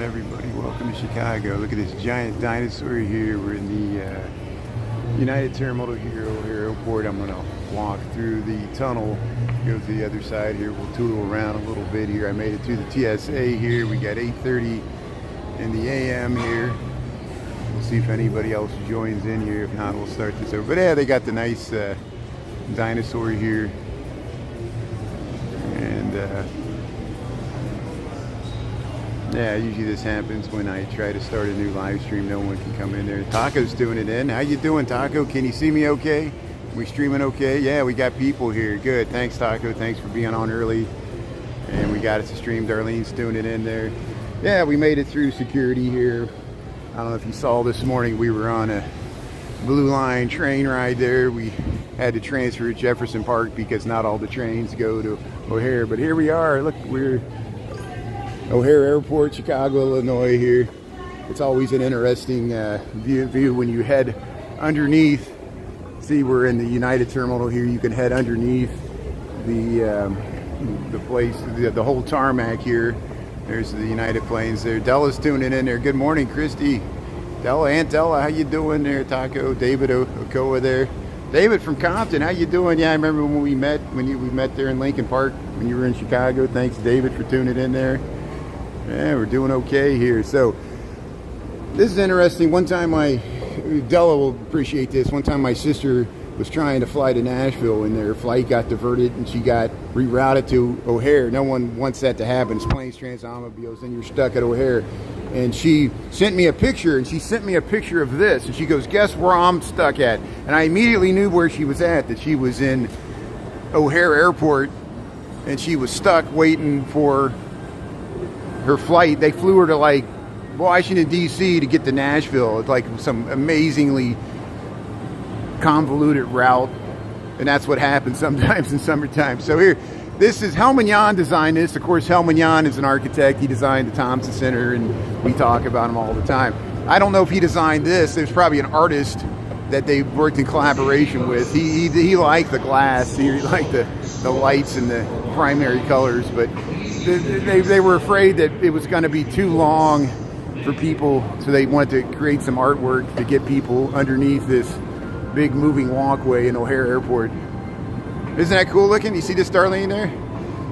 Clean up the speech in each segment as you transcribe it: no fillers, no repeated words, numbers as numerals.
Everybody, welcome to Chicago. Look at this giant dinosaur here. We're in the United Terminal here, O'Hare Airport. I'm going to walk through the tunnel, go to the other side here. We'll tootle around a little bit here. I made it through the TSA here. We got 8:30 in the AM here. We'll see if anybody else joins in here. If not, we'll start this over. But yeah, they got the nice dinosaur here. And yeah, usually this happens when I try to start a new live stream. No one can come in there. Taco's doing it in. How you doing, Taco? Can you see me okay? We streaming okay? Yeah, we got people here. Good. Thanks, Taco. Thanks for being on early. And we got us a stream. Darlene's doing it in there. Yeah, we made it through security here. I don't know if you saw this morning, we were on a Blue Line train ride there. We had to transfer to Jefferson Park because not all the trains go to O'Hare. But here we are. Look, we're O'Hare Airport, Chicago, Illinois here. It's always an interesting view when you head underneath. See, we're in the United Terminal here. You can head underneath the place, the whole tarmac here. There's the United planes there. Della's tuning in there. Good morning, Christy. Della, Aunt Della, how you doing there? Taco, David Okoa there. David from Compton, how you doing? Yeah, I remember when we met there in Lincoln Park when you were in Chicago. Thanks, David, for tuning in there. Yeah, we're doing okay here. So this is interesting. One time Della will appreciate this. One time my sister was trying to fly to Nashville and their flight got diverted and she got rerouted to O'Hare. No one wants that to happen. It's planes, trans, automobiles, and you're stuck at O'Hare. And she sent me a picture of this. And she goes, guess where I'm stuck at? And I immediately knew where she was at, that she was in O'Hare Airport and she was stuck waiting for her flight. They flew her to like Washington D.C. to get to Nashville. It's like some amazingly convoluted route, and that's what happens sometimes in summertime. So here, this is Helman designed this. Of course, Helman is an architect. He designed the Thompson Center, and we talk about him all the time. I don't know if he designed this. There's probably an artist that they worked in collaboration with. He liked the glass. He liked the lights and the primary colors, but they were afraid that it was going to be too long for people, so they wanted to create some artwork to get people underneath this big moving walkway in O'Hare Airport. Isn't that cool looking? You see this Darlene there?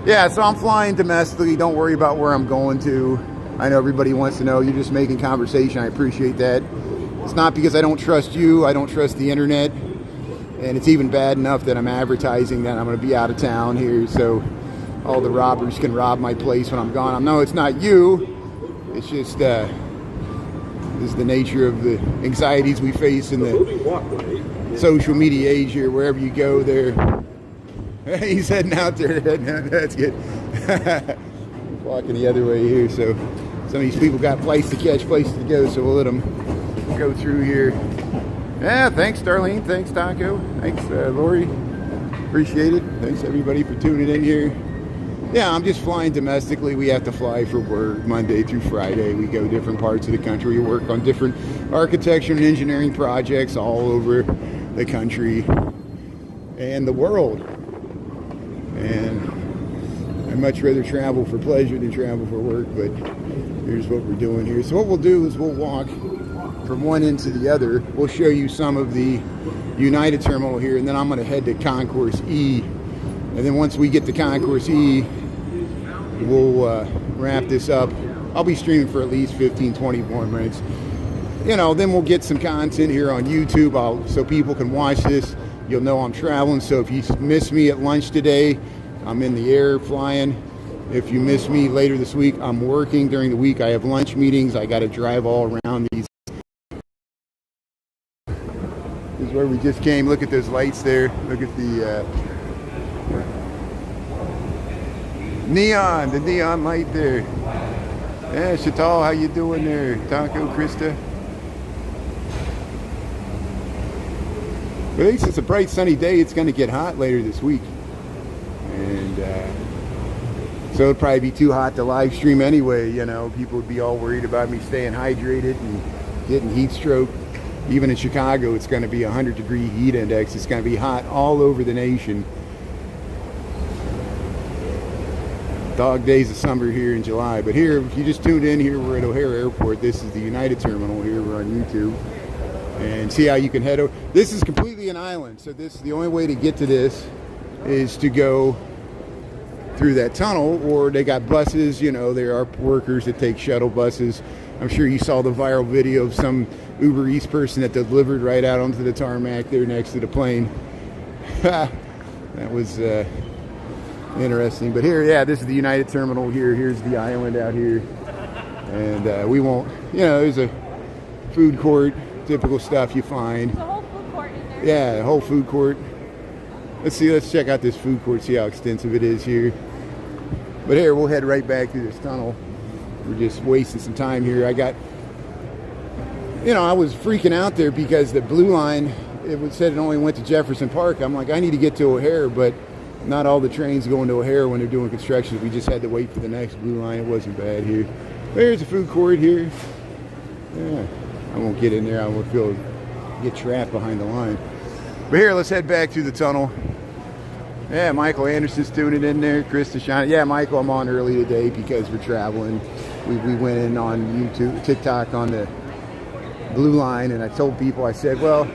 Yeah, so I'm flying domestically. Don't worry about where I'm going to. I know everybody wants to know. You're just making conversation. I appreciate that. It's not because I don't trust you. I don't trust the internet. And it's even bad enough that I'm advertising that I'm going to be out of town here, so all the robbers can rob my place when I'm gone. No, it's not you. It's just this is the nature of the anxieties we face in the social media age here. Wherever you go, there. He's heading out there. That's good. Walking the other way here. So some of these people got flights to catch, places to go. So we'll let them go through here. Yeah, thanks, Darlene. Thanks, Taco. Thanks, Lori. Appreciate it. Thanks, everybody, for tuning in here. Yeah, I'm just flying domestically. We have to fly for work Monday through Friday. We go different parts of the country. We work on different architecture and engineering projects all over the country and the world. And I'd much rather travel for pleasure than travel for work, but here's what we're doing here. So what we'll do is we'll walk from one end to the other. We'll show you some of the United Terminal here, and then I'm going to head to Concourse E. And then once we get to Concourse E, we'll wrap this up. I'll be streaming for at least 15-20 more minutes. You know, then we'll get some content here on YouTube so people can watch this. You'll know I'm traveling, so if you miss me at lunch today, I'm in the air flying. If you miss me later this week, I'm working during the week. I have lunch meetings. I got to drive all around these. This is where we just came. Look at those lights there. Look at the the neon light there. Yeah, Chatal, how you doing there? Taco, Krista. But at least it's a bright sunny day. It's going to get hot later this week. And so it'd probably be too hot to live stream anyway. You know, people would be all worried about me staying hydrated and getting heat stroke. Even in Chicago, it's going to be a 100-degree heat index. It's going to be hot all over the nation. dog days of summer here in July. But here, if you just tuned in here, we're at O'Hare Airport. This is the United Terminal here. We're on YouTube. And see how you can head over. This is completely an island, so this the only way to get to this is to go through that tunnel, or they got buses. You know, there are workers that take shuttle buses. I'm sure you saw the viral video of some Uber Eats person that delivered right out onto the tarmac there next to the plane. That was interesting. But here, yeah, this is the United Terminal here. Here's the island out here. And we won't, you know, there's a food court, typical stuff you find. There's a whole food court in there. Yeah, a whole food court. Let's check out this food court, see how extensive it is here. But here, we'll head right back through this tunnel. We're just wasting some time here. I was freaking out there because the blue line, said it only went to Jefferson Park. I'm like, I need to get to O'Hare, but not all the trains go into O'Hare when they're doing construction. We just had to wait for the next blue line. It wasn't bad here. There's a food court here. Yeah, I won't get in there. I won't get trapped behind the line. But here, let's head back through the tunnel. Yeah, Michael Anderson's tuning in there. Chris Deshawn. Yeah, Michael, I'm on early today because we're traveling. We went in on YouTube, TikTok on the blue line, and I told people, I said, well,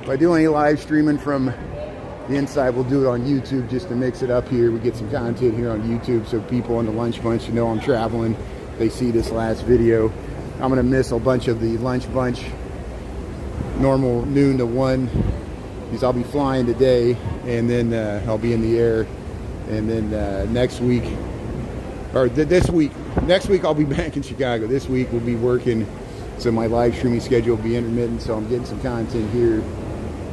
if I do any live streaming from the inside, we'll do it on YouTube just to mix it up here. We get some content here on YouTube so people on the lunch bunch know I'm traveling. They see this last video. I'm going to miss a bunch of the lunch bunch, normal noon to 1, because I'll be flying today, and then I'll be in the air. And then next week I'll be back in Chicago. This week we'll be working, so my live streaming schedule will be intermittent, so I'm getting some content here.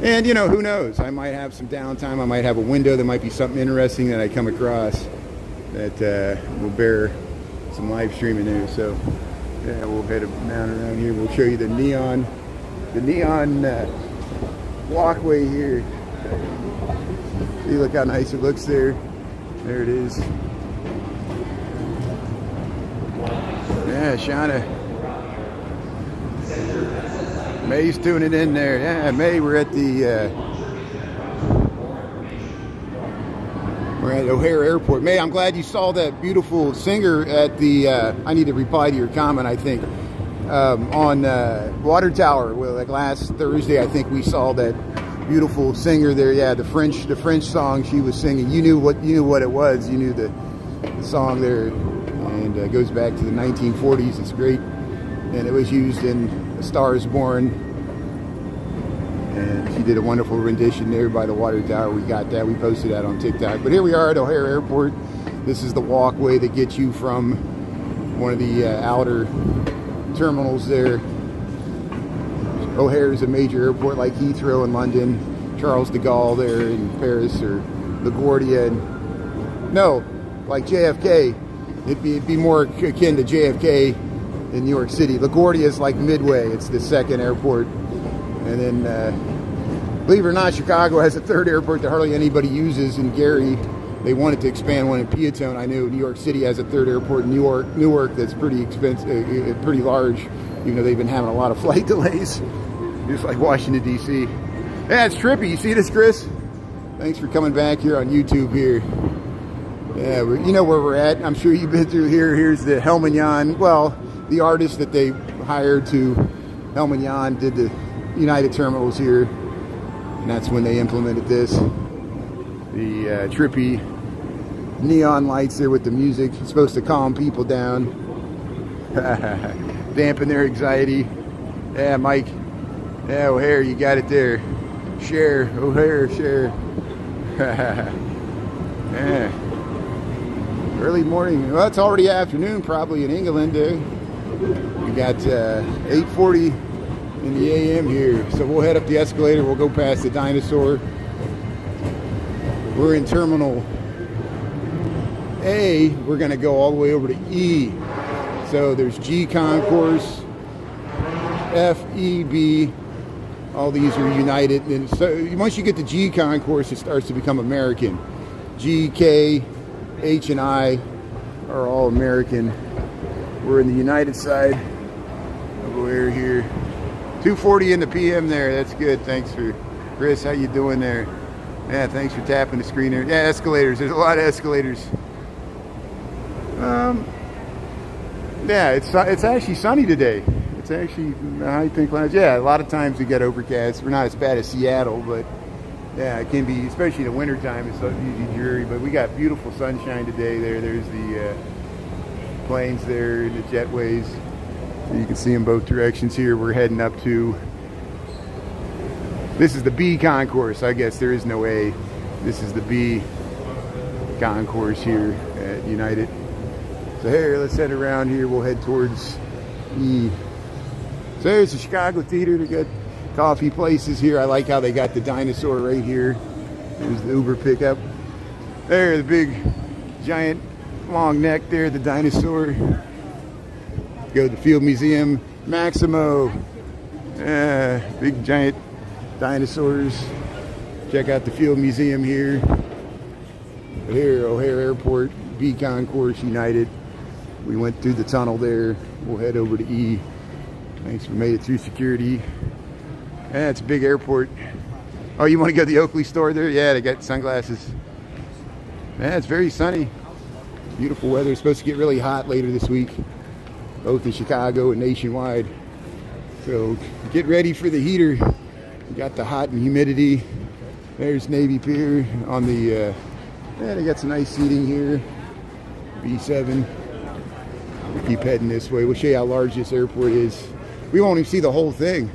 And, you know, who knows? I might have some downtime. I might have a window. There might be something interesting that I come across that will bear some live streaming there. So, yeah, we'll head down around here. We'll show you the neon walkway here. See, look how nice it looks there. There it is. Yeah, Shauna. May's tuning in there. Yeah, May, we're at O'Hare Airport. May, I'm glad you saw that beautiful singer at the, I need to reply to your comment, I think, on Water Tower. Well, like last Thursday, I think we saw that beautiful singer there. Yeah, the French song she was singing. You knew what it was. You knew the song there, and it goes back to the 1940s. It's great, and it was used in A Star Is Born, and she did a wonderful rendition there by the Water Tower. We got that. We posted that on TikTok. But here we are at O'Hare Airport. This is the walkway that gets you from one of the outer terminals there. O'Hare is a major airport like Heathrow in London, Charles de Gaulle there in Paris, or LaGuardia. No, like JFK. It'd be more akin to JFK in New York City. LaGuardia is like Midway. It's the second airport. And then, believe it or not, Chicago has a third airport that hardly anybody uses in Gary. They wanted to expand one in Peatone. I know New York City has a third airport in Newark that's pretty expensive, pretty large, even though they've been having a lot of flight delays, just like Washington, D.C. Yeah, it's trippy. You see this, Chris? Thanks for coming back here on YouTube here. Yeah, you know where we're at. I'm sure you've been through here. Here's the Helman Jan. Well, the artist that they hired to Helman Jan did the United Terminals here, and that's when they implemented this. The trippy neon lights there with the music. It's supposed to calm people down, dampen their anxiety. Yeah, Mike. Yeah, O'Hare, you got it there. Share, O'Hare, share. Yeah. Early morning. Well, it's already afternoon, probably in England. We got 8:40 in the AM here, so we'll head up the escalator. We'll go past the Dinosaur. We're in Terminal A. We're going to go all the way over to E. So there's G Concourse, F, E, B. All these are united. And so once you get to G Concourse, it starts to become American. G, K, H, and I are all American. We're in the United side of O'Hare here. 2:40 in the PM there. That's good. Thanks for Chris. How you doing there? Yeah, thanks for tapping the screen there. Yeah, escalators. There's a lot of escalators. Yeah, it's actually sunny today. It's actually high pink clouds. Yeah, a lot of times we get overcast. We're not as bad as Seattle, but yeah, it can be, especially in the wintertime. It's usually dreary, but we got beautiful sunshine today. There's the planes there and the jetways. So you can see in both directions here. We're heading up to, this is the B concourse. I guess there is no A. This is the B concourse here at United. So here, let's head around here. We'll head towards E. So there's the Chicago Theater. They got coffee places here. I like how they got the Dinosaur right here. There's the Uber pickup. There, the big, giant, long neck there, the Dinosaur. Go to the Field Museum. Maximo. Big, giant dinosaurs. Check out the Field Museum here. Here, O'Hare Airport, B Concourse United. We went through the tunnel there. We'll head over to E. Thanks for made it through security. Yeah, it's a big airport. Oh, you want to go to the Oakley store there? Yeah, they got sunglasses. Yeah, it's very sunny. Beautiful weather. It's supposed to get really hot later this week, both in Chicago and nationwide. So get ready for the heater. We got the hot and humidity. There's Navy Pier on the, yeah, they got some nice seating here. B7. We keep heading this way. We'll show you how large this airport is. We won't even see the whole thing.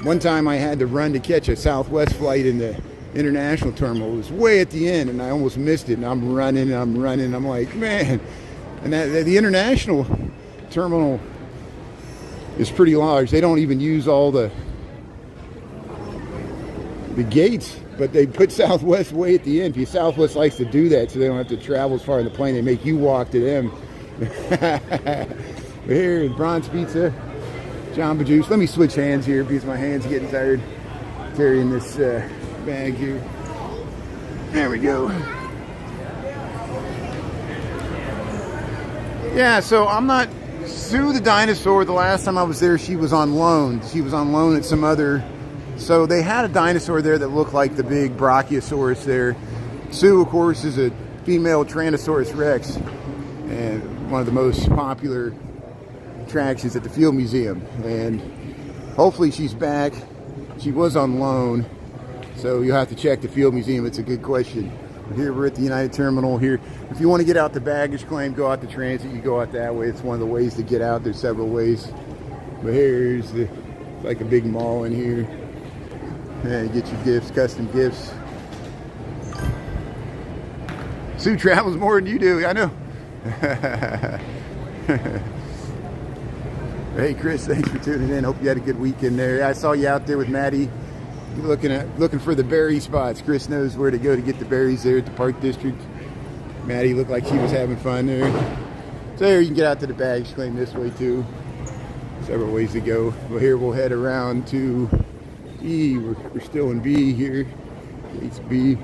One time I had to run to catch a Southwest flight in the international terminal. It was way at the end and I almost missed it. And I'm running. I'm like, man. And the international terminal is pretty large. They don't even use all the gates, but they put Southwest way at the end. Because Southwest likes to do that so they don't have to travel as far in the plane. They make you walk to them. Here, Bronze Pizza, Jamba Juice. Let me switch hands here because my hand's getting tired carrying this bag here. There we go. Yeah, so I'm not Sue the Dinosaur. The last time I was there, she was on loan. She was on loan at some other. So they had a dinosaur there that looked like the big Brachiosaurus there. Sue, of course, is a female Tyrannosaurus Rex and one of the most popular attractions at the Field Museum. And hopefully she's back. She was on loan, so you'll have to check the Field Museum. It's a good question. Here we're at the United Terminal here. If you want to get out the baggage claim, go out the transit, you go out that way. It's one of the ways to get out. There's several ways. But here's the, it's like a big mall in here. Yeah, you get your gifts, custom gifts. Sue travels more than you do, I know. Hey Chris, thanks for tuning in. Hope you had a good weekend there. I saw you out there with Maddie looking for the berry spots. Chris knows where to go to get the berries there at the Park District. Maddie looked like she was having fun there. So there you can get out to the baggage claim this way too. Several ways to go. Well, here we'll head around to E. We're still in B here. It's B.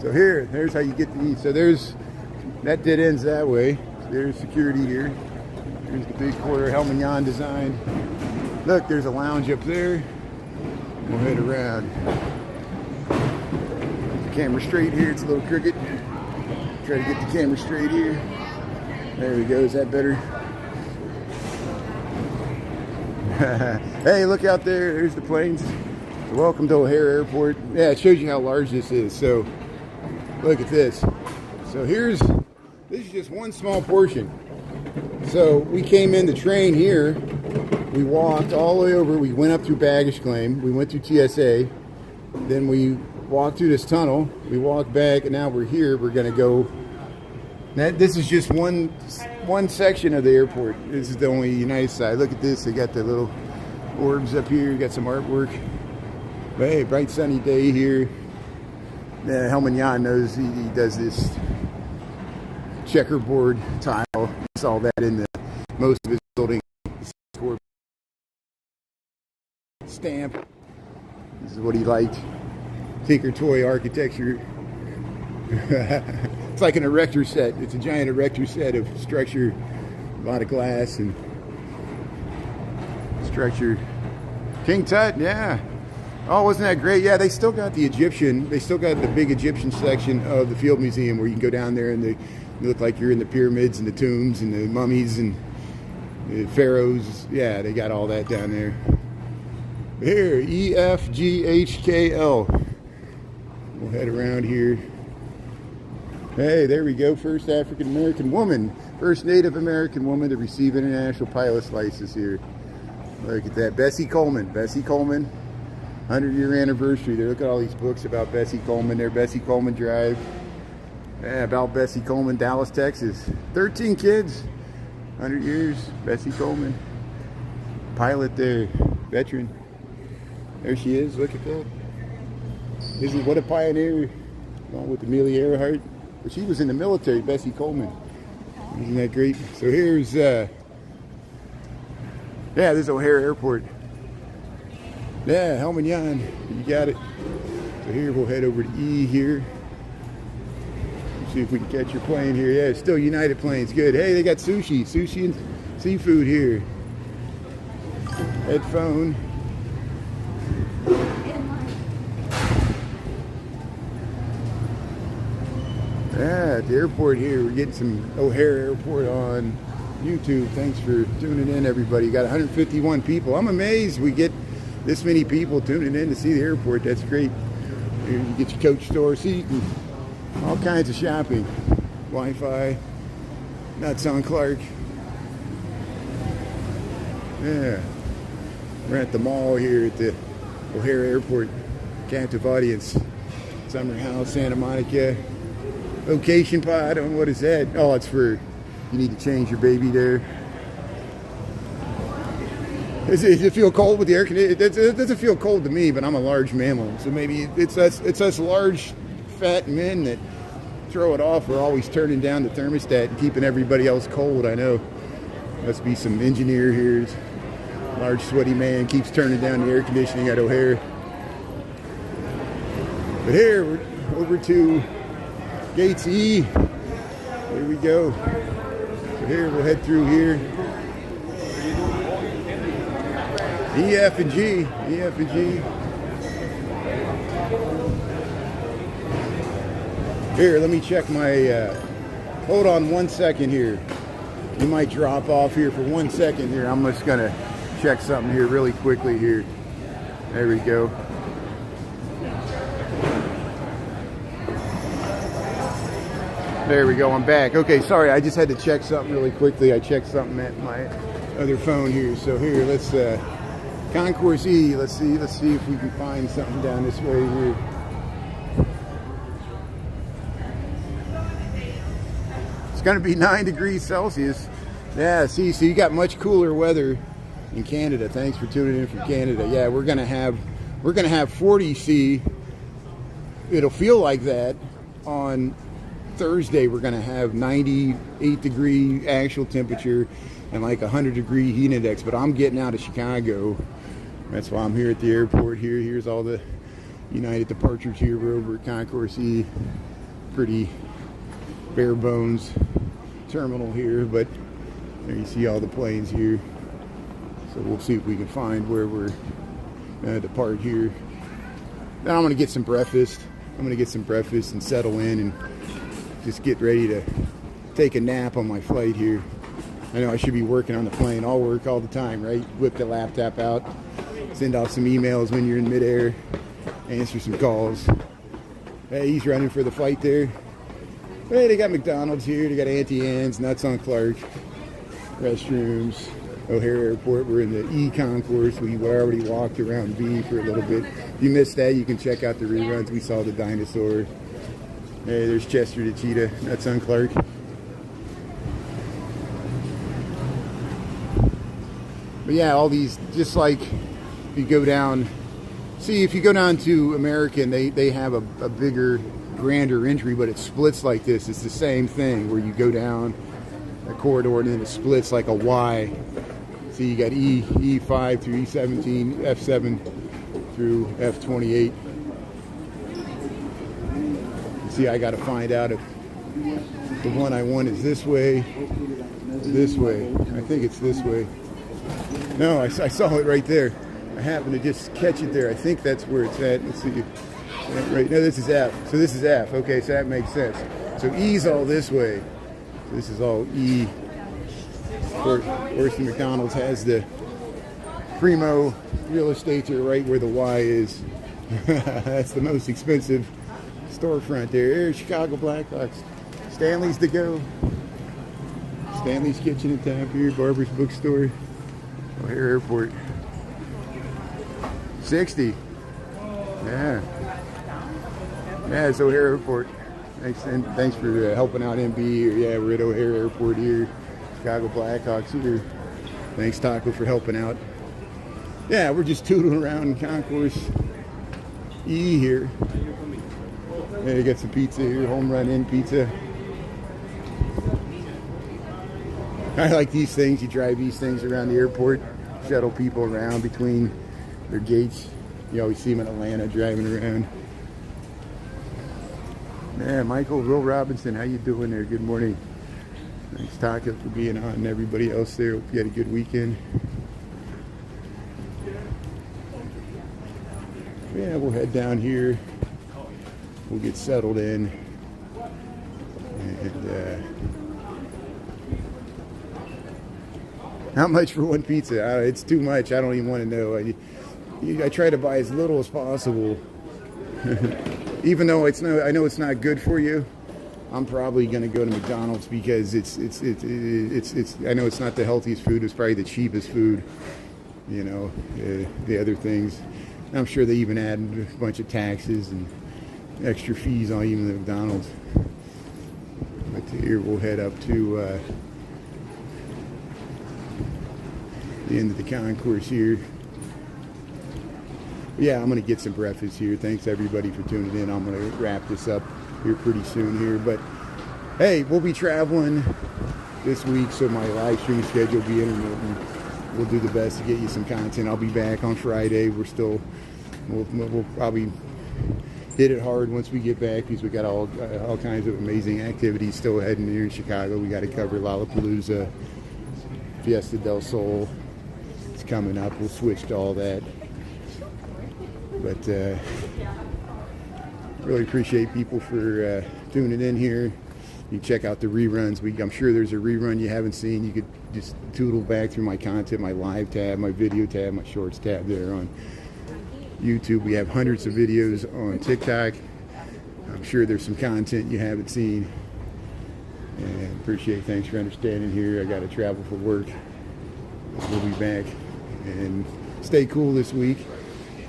So there's how you get to E. So there's, that dead ends that way. So there's security here. There's the big quarter Helmignon design. Look, there's a lounge up there. We'll head around. The camera straight here. It's a little crooked. Try to get the camera straight here. There we go. Is that better? Hey, look out there. There's the planes. So welcome to O'Hare Airport. Yeah, it shows you how large this is. So look at this. So this is just one small portion. So we came in the train here. We walked all the way over. We went up through baggage claim. We went through TSA. Then we walked through this tunnel. We walked back, and now we're here. We're going to go. This is just one section of the airport. This is the only United side. Look at this. They got the little orbs up here. You got some artwork. But hey, bright sunny day here. Helmignon knows he does this checkerboard tile. He saw that in most of his building. Stamp. This is what he liked. Tinker toy architecture. It's like an erector set. It's a giant erector set of structure, a lot of glass and structure. King Tut, yeah. Oh, wasn't that great? Yeah, they still got the big Egyptian section of the Field Museum where you can go down there and You look like you're in the pyramids and the tombs and the mummies and the pharaohs. Yeah, they got all that down there. Here, EFGHKL. We'll head around here. Hey, there we go. First African American woman. First Native American woman to receive international pilot's license here. Look at that. Bessie Coleman. Bessie Coleman. 100-year anniversary there. Look at all these books about Bessie Coleman there. Bessie Coleman Drive. Yeah, about Bessie Coleman, Dallas, Texas. 13 kids. 100 years. Bessie Coleman. Pilot there. Veteran. There she is. Look at that. Isn't what a pioneer. Along with Amelia Earhart. But she was in the military, Bessie Coleman. Isn't that great? So here's, yeah, this is O'Hare Airport. Yeah, Helmand, you got it. So here we'll head over to E here. See if we can catch your plane here. Yeah, it's still United Planes. Good. Hey, they got sushi and seafood here. Headphone. Yeah, at the airport here, we're getting some O'Hare Airport on YouTube. Thanks for tuning in, everybody. Got 151 people. I'm amazed we get this many people tuning in to see the airport. That's great. You get your coach store seat and all kinds of shopping. Wi-Fi. Nuts on Clark. Yeah. We're at the mall here at the O'Hare Airport. Captive audience. Summer House, Santa Monica. Location pod. What is that? Oh, it's for, you need to change your baby there. Does it feel cold with the air conditioning? It doesn't feel cold to me, but I'm a large mammal. So maybe it's us large, fat men that throw it off. We're always turning down the thermostat and keeping everybody else cold, I know. Must be some engineer here. Large, sweaty man keeps turning down the air conditioning at O'Hare. But here, we're over to Gates E. Here we go. So here, we'll head through here. E, F, and G. E, F, and G. Here, let me check my... hold on 1 second here. You might drop off here for 1 second here. I'm just going to check something here really quickly here. There we go. There we go. I'm back. Okay, sorry. I just had to check something really quickly. I checked something at my other phone here. So here, let's... Concourse E. Let's see if we can find something down this way here. It's going to be 9 degrees Celsius. Yeah, see, so you got much cooler weather in Canada. Thanks for tuning in from Canada. Yeah, we're gonna have 40 C. It'll feel like that on Thursday. We're gonna have 98 degree actual temperature and like 100 degree heat index. But I'm getting out of Chicago. That's why I'm here at the airport here. Here's all the United departures here. We're over at Concourse E. Pretty bare bones terminal here, but there you see all the planes here. So we'll see if we can find where we're gonna depart here. Then I'm gonna get some breakfast. And settle in and just get ready to take a nap on my flight here. I know I should be working on the plane. I'll work all the time, right? Whip the laptop out, send off some emails when you're in midair, answer some calls. Hey, he's running for the flight there. Hey, they got McDonald's here. They got Auntie Anne's, Nuts on Clark, restrooms, O'Hare Airport. We're in the E concourse. We already walked around B for a little bit. If you missed that, you can check out the reruns. We saw the Dinosaur. Hey, there's Chester the Cheetah, Nuts on Clark. But yeah, all these, just like if you go down, see, if you go down to American, they have a bigger, grander entry, but it splits like this. It's the same thing where you go down a corridor and then it splits like a Y. See, you got E5 through E17, F7 through F28. See, I got to find out if the one I want is this way. I think it's this way. No, I saw it right there. I happened to just catch it there. I think that's where it's at. Let's see. Right. No, this is F. So this is F. Okay, so that makes sense. So E's all this way. This is all E. Of course, the McDonald's has the primo real estate to right where the Y is. That's the most expensive storefront there. Here's Chicago Blackhawks. Stanley's to go. Stanley's Kitchen and Tap here. Barber's Bookstore. O'Hare Airport. 60. Yeah. Yeah, it's O'Hare Airport. Thanks for helping out MB here. Yeah, we're at O'Hare Airport here. Chicago Blackhawks here. Thanks, Taco, for helping out. Yeah, we're just tootling around in Concourse E here. Yeah, you got some pizza here, Home Run Inn Pizza. I like these things. You drive these things around the airport, shuttle people around between their gates. You always see them in Atlanta driving around. Yeah, Michael, Will Robinson, how you doing there? Good morning. Thanks, Taco, for being on, and everybody else there. Hope you had a good weekend. Yeah, we'll head down here. We'll get settled in. And how much for one pizza? It's too much. I don't even want to know. I try to buy as little as possible. Even though I know it's not good for you. I'm probably going to go to McDonald's because it's I know it's not the healthiest food. It's probably the cheapest food. You know, the other things. I'm sure they even add a bunch of taxes and extra fees on even the McDonald's. But here we'll head up to the end of the concourse here. Yeah, I'm going to get some breakfast here. Thanks everybody for tuning in. I'm going to wrap this up here pretty soon here. But hey, we'll be traveling this week, so my live stream schedule will be intermittent. We'll do the best to get you some content. I'll be back on Friday. We'll probably hit it hard once we get back because we got all kinds of amazing activities still heading here in Chicago. We got to cover Lollapalooza, Fiesta del Sol. It's coming up. We'll switch to all that. But really appreciate people for tuning in here. You check out the reruns. I'm sure there's a rerun you haven't seen. You could just tootle back through my content, my live tab, my video tab, my shorts tab there on YouTube. We have hundreds of videos on TikTok. I'm sure there's some content you haven't seen. And appreciate, thanks for understanding here. I got to travel for work. We'll be back. And stay cool this week.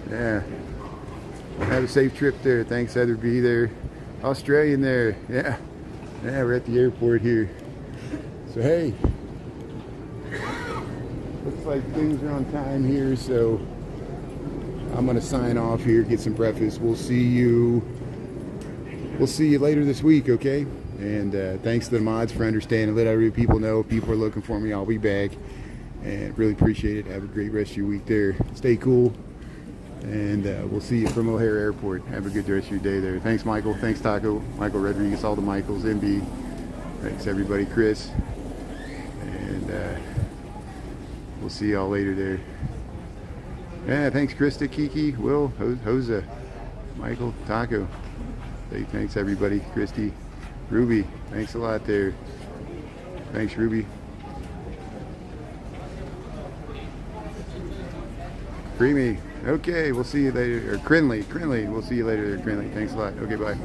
Yeah. Have a safe trip there. Thanks, Heather B. there. Australian there. Yeah. Yeah, we're at the airport here. So, hey. Looks like things are on time here, so I'm going to sign off here, get some breakfast. We'll see you later this week, okay? And thanks to the mods for understanding. Let other people know if people are looking for me, I'll be back. And really appreciate it. Have a great rest of your week there. Stay cool. And we'll see you from O'Hare Airport. Have a good rest of your day there. Thanks, Michael. Thanks, Taco. Michael Rodriguez, all the Michaels, MB. Thanks, everybody. Chris. And we'll see y'all later there. Yeah, thanks, Krista, Kiki, Will, Hosa, Michael, Taco. Hey, thanks, everybody. Christy, Ruby. Thanks a lot there. Thanks, Ruby. Creamy. Okay, we'll see you later. Or Crinley, we'll see you later there, Crinley. Thanks a lot. Okay, bye.